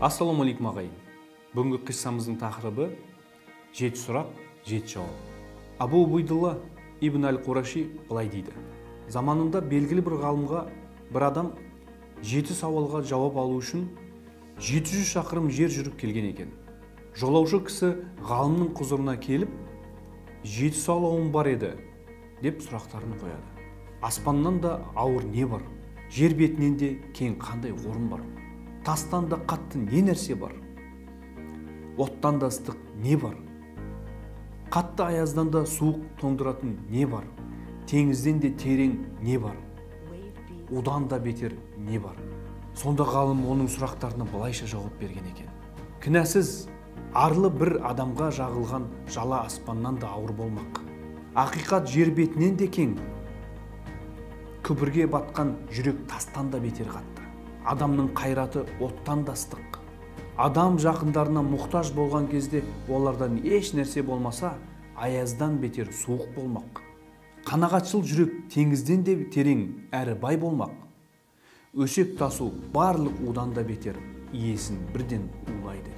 Ассалаумағалейкум ағайын. Бүгінгі қиссамыздың тақырыбы 7 сұрақ, 7 жауап. Абу Убайдулла ибн аль-Қураши былай дейді. Заманында белгілі бір ғалымға бір адам 7 сауалға жауап алу үшін 700 шақырым жер жүріп келген екен. Жолаушы кісі ғалымның құзырына келіп, 7 сауалым бар еді деп сұрақтарын қояды. Аспаннан да ауыр не бар? Жер бетінен де кең қандай орын бар? Тастан да қатты не нәрсе бар? Оттан да ыстық не бар? Қатты аяздан да суық тоңдыратын не бар? Теңізден де терең не бар? Одан да бетер не бар? Сонда ғалым оның сұрақтарына былайша жауап берген екен. Кінәсіз арлы бір адамға жағылған жала аспаннан да ауыр болмақ. Ақиқат жер бетінен де кең. Күбірге батқан жүрек тастан да бетер қатты. Адамның қайраты оттан да ыстық. Адам жақындарына мұқтаж болған кезде олардан еш нәрсе болмаса, аяздан бетер суық болмақ. Қанағатшыл жүрек теңізден де терең әрі бай болмақ. Өсек тасу барлық удан да бетер иесін бірден улайды.